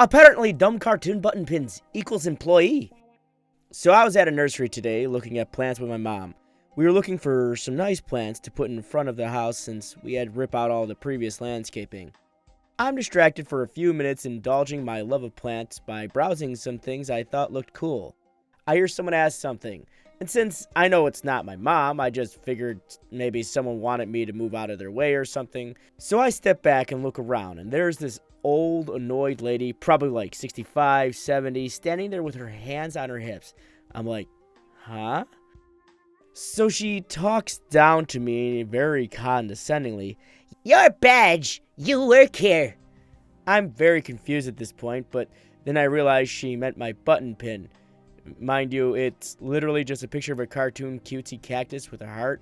Apparently, dumb cartoon button pins equals employee. So I was at a nursery today looking at plants with my mom. We were looking for some nice plants to put in front of the house since we had to rip out all the previous landscaping. I'm distracted for a few minutes, indulging my love of plants by browsing some things I thought looked cool. I hear someone ask something, and since I know it's not my mom, I just figured maybe someone wanted me to move out of their way or something. So I step back and look around, and there's this old, annoyed lady, probably like 65, 70, standing there with her hands on her hips. I'm like, huh? So she talks down to me very condescendingly. Your badge! You work here! I'm very confused at this point, but then I realized she meant my button pin. Mind you, it's literally just a picture of a cartoon cutesy cactus with a heart.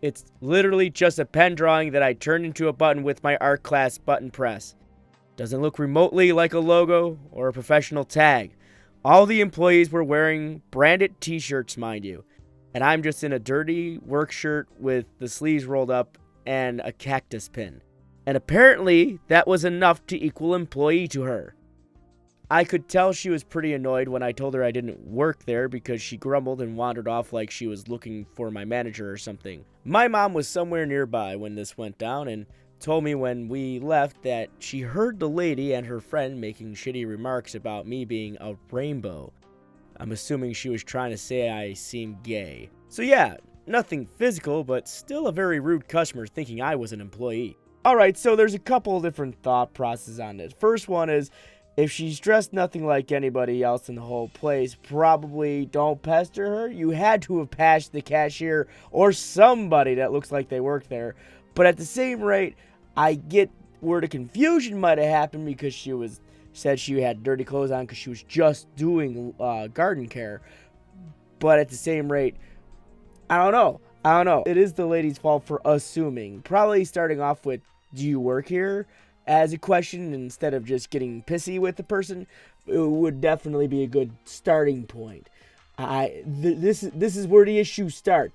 It's literally just a pen drawing that I turned into a button with my art class button press. Doesn't look remotely like a logo or a professional tag. All the employees were wearing branded t-shirts, mind you. And I'm just in a dirty work shirt with the sleeves rolled up and a cactus pin. And apparently, that was enough to equal employee to her. I could tell she was pretty annoyed when I told her I didn't work there because she grumbled and wandered off like she was looking for my manager or something. My mom was somewhere nearby when this went down and told me when we left that she heard the lady and her friend making shitty remarks about me being a rainbow. I'm assuming she was trying to say I seemed gay. So yeah, nothing physical, but still a very rude customer thinking I was an employee. Alright, so there's a couple different thought processes on this. First one is, if she's dressed nothing like anybody else in the whole place, probably don't pester her. You had to have passed the cashier or somebody that looks like they work there. But at the same rate, I get where the confusion might have happened because she said she had dirty clothes on because she was just doing garden care. But at the same rate, I don't know. It is the lady's fault for assuming. Probably starting off with, do you work here? As a question instead of just getting pissy with the person, it would definitely be a good starting point. This is where the issues start.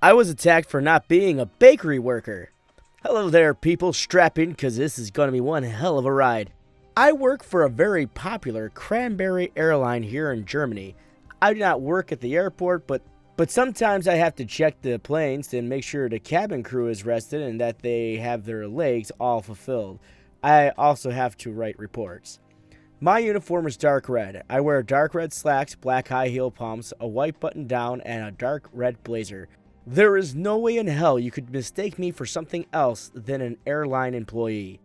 I was attacked for not being a bakery worker. Hello there, people. Strap in, because this is going to be one hell of a ride. I work for a very popular cranberry airline here in Germany. I do not work at the airport, but sometimes I have to check the planes and make sure the cabin crew is rested and that they have their legs all fulfilled. I also have to write reports. My uniform is dark red. I wear dark red slacks, black high heel pumps, a white button down, and a dark red blazer. There is no way in hell you could mistake me for something else than an airline employee.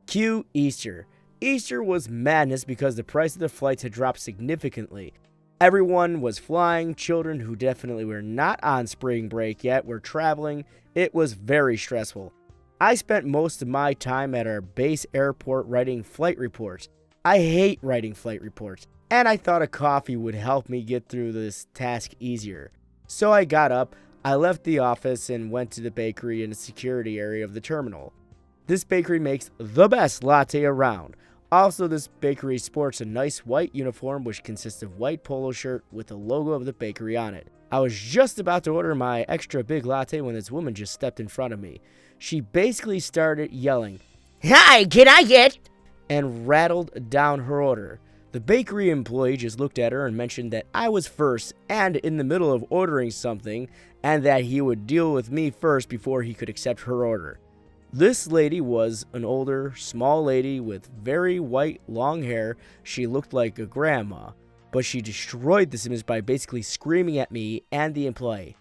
Cue Easter. Easter was madness because the price of the flights had dropped significantly. Everyone was flying. Children who definitely were not on spring break yet were traveling. It was very stressful. I spent most of my time at our base airport writing flight reports. I hate writing flight reports, and I thought a coffee would help me get through this task easier. So I got up, I left the office, and went to the bakery in the security area of the terminal. This bakery makes the best latte around. Also, this bakery sports a nice white uniform which consists of white polo shirt with the logo of the bakery on it. I was just about to order my extra big latte when this woman just stepped in front of me. She basically started yelling, "Hi, can I get?" and rattled down her order. The bakery employee just looked at her and mentioned that I was first and in the middle of ordering something and that he would deal with me first before he could accept her order. This lady was an older, small lady with very white, long hair. She looked like a grandma, but she destroyed this image by basically screaming at me and the employee.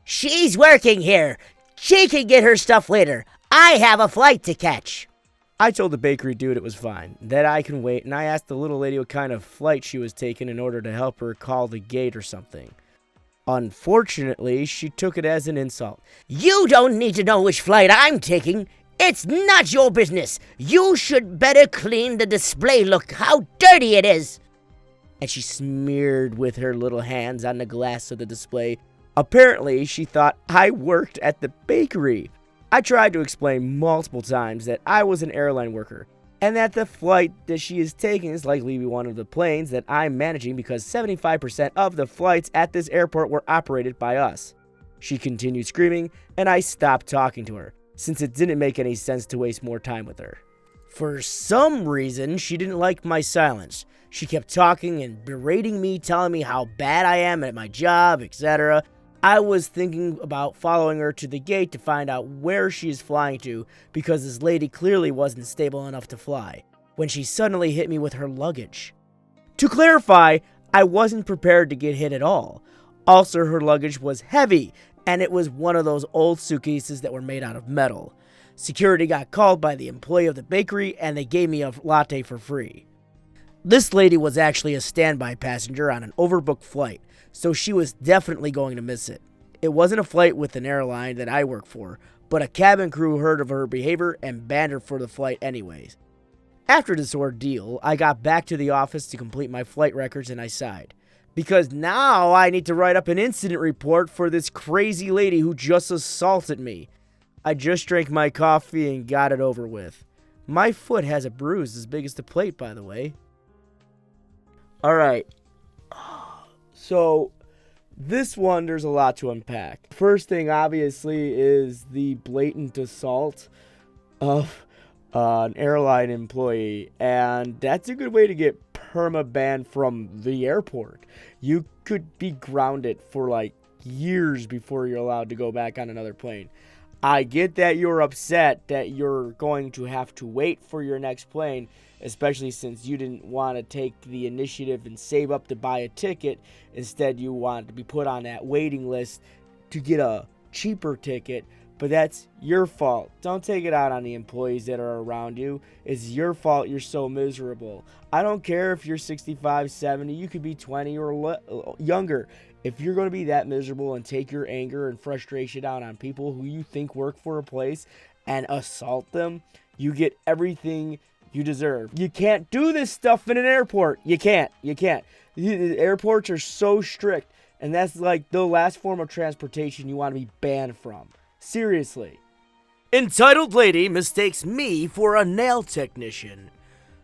"She's working here. She can get her stuff later. I have a flight to catch." I told the bakery dude it was fine, that I can wait, and I asked the little lady what kind of flight she was taking in order to help her call the gate or something. Unfortunately, she took it as an insult. "You don't need to know which flight I'm taking. It's not your business. You should better clean the display. Look how dirty it is." And she smeared with her little hands on the glass of the display. Apparently, she thought I worked at the bakery. I tried to explain multiple times that I was an airline worker, and that the flight that she is taking is likely to be one of the planes that I'm managing because 75% of the flights at this airport were operated by us. She continued screaming, and I stopped talking to her, since it didn't make any sense to waste more time with her. For some reason, she didn't like my silence. She kept talking and berating me, telling me how bad I am at my job, etc. I was thinking about following her to the gate to find out where she is flying to, because this lady clearly wasn't stable enough to fly, when she suddenly hit me with her luggage. To clarify, I wasn't prepared to get hit at all. Also, her luggage was heavy, and it was one of those old suitcases that were made out of metal. Security got called by the employee of the bakery, and they gave me a latte for free. This lady was actually a standby passenger on an overbooked flight, so she was definitely going to miss it. It wasn't a flight with an airline that I work for, but a cabin crew heard of her behavior and banned her for the flight anyways. After this ordeal, I got back to the office to complete my flight records, and I sighed. Because now I need to write up an incident report for this crazy lady who just assaulted me. I just drank my coffee and got it over with. My foot has a bruise as big as the plate, by the way. Alright, so this one, there's a lot to unpack. First thing, obviously, is the blatant assault of an airline employee, and that's a good way to get perma-banned from the airport. You could be grounded for like years before you're allowed to go back on another plane. I get that you're upset that you're going to have to wait for your next plane, especially since you didn't want to take the initiative and save up to buy a ticket. Instead, you wanted to be put on that waiting list to get a cheaper ticket, but that's your fault. Don't take it out on the employees that are around you. It's your fault you're so miserable. I don't care if you're 65, 70, you could be 20 or younger. If you're going to be that miserable and take your anger and frustration out on people who you think work for a place and assault them, you get everything you deserve. You can't do this stuff in an airport. You can't. The airports are so strict, and that's like the last form of transportation you want to be banned from. Seriously. Entitled lady mistakes me for a nail technician.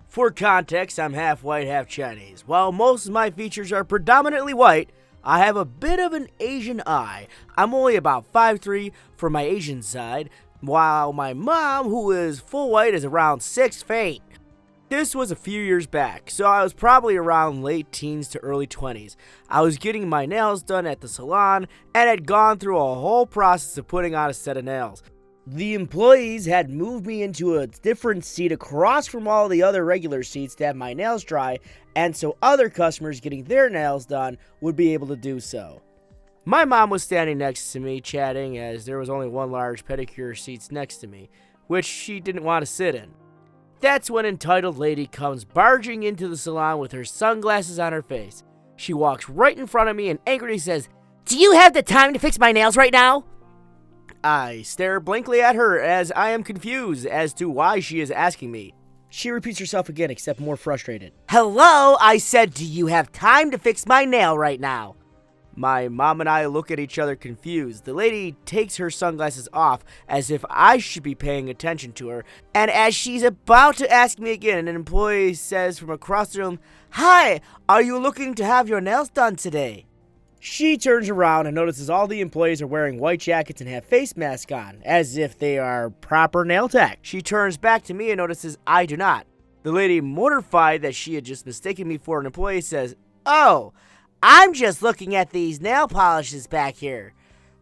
For context, I'm half white, half Chinese. While most of my features are predominantly white, I have a bit of an Asian eye. I'm only about 5'3" for my Asian side, while my mom, who is full white, is around 6 feet. This was a few years back, so I was probably around late teens to early 20s. I was getting my nails done at the salon and had gone through a whole process of putting on a set of nails. The employees had moved me into a different seat across from all the other regular seats to have my nails dry, and so other customers getting their nails done would be able to do so. My mom was standing next to me chatting, as there was only one large pedicure seat next to me, which she didn't want to sit in. That's when entitled lady comes barging into the salon with her sunglasses on her face. She walks right in front of me and angrily says, "Do you have the time to fix my nails right now?" I stare blankly at her as I am confused as to why she is asking me. She repeats herself again, except more frustrated. "Hello, I said, do you have time to fix my nail right now?" My mom and I look at each other confused. The lady takes her sunglasses off as if I should be paying attention to her, and as she's about to ask me again, an employee says from across the room, "Hi, are you looking to have your nails done today?" She turns around and notices all the employees are wearing white jackets and have face masks on, as if they are proper nail tech. She turns back to me and notices I do not. The lady, mortified that she had just mistaken me for an employee, says, "Oh, I'm just looking at these nail polishes back here."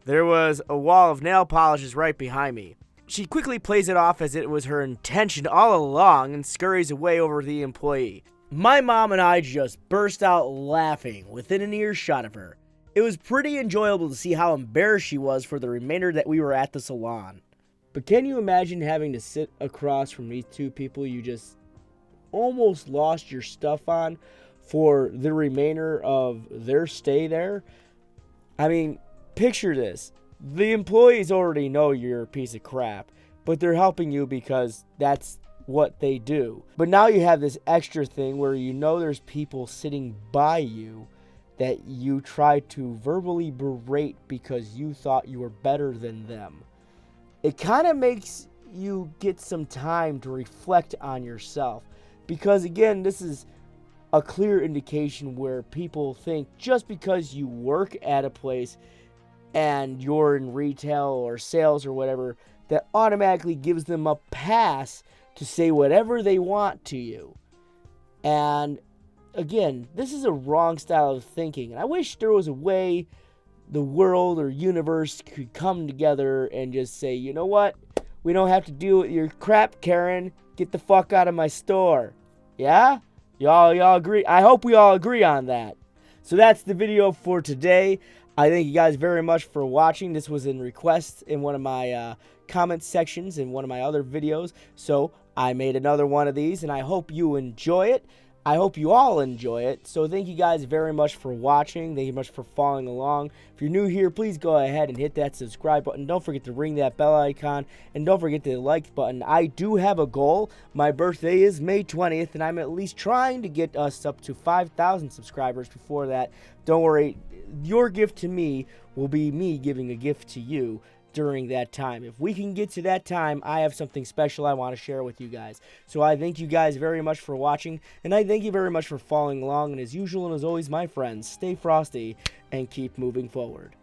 There was a wall of nail polishes right behind me. She quickly plays it off as it was her intention all along and scurries away over the employee. My mom and I just burst out laughing within an earshot of her. It was pretty enjoyable to see how embarrassed she was for the remainder that we were at the salon. But can you imagine having to sit across from these two people you just almost lost your stuff on for the remainder of their stay there? I mean, picture this. The employees already know you're a piece of crap, but they're helping you because that's what they do. But now you have this extra thing where you know there's people sitting by you that you try to verbally berate because you thought you were better than them. It kind of makes you get some time to reflect on yourself, because again, this is a clear indication where people think just because you work at a place and you're in retail or sales or whatever, that automatically gives them a pass to say whatever they want to you. And again, this is a wrong style of thinking. And I wish there was a way the world or universe could come together and just say, you know what? We don't have to deal with your crap, Karen. Get the fuck out of my store. Yeah? Y'all agree? I hope we all agree on that. So that's the video for today. I thank you guys very much for watching. This was in request in one of my comment sections in one of my other videos. So I made another one of these, and I hope you enjoy it. I hope you all enjoy it. So thank you guys very much for watching. Thank you much for following along. If you're new here, please go ahead and hit that subscribe button. Don't forget to ring that bell icon. And don't forget the like button. I do have a goal. My birthday is May 20th, and I'm at least trying to get us up to 5,000 subscribers before that. Don't worry. Your gift to me will be me giving a gift to you during that time. If we can get to that time, I have something special I want to share with you guys. So I thank you guys very much for watching, and I thank you very much for following along. And as usual and as always, my friends, stay frosty and keep moving forward.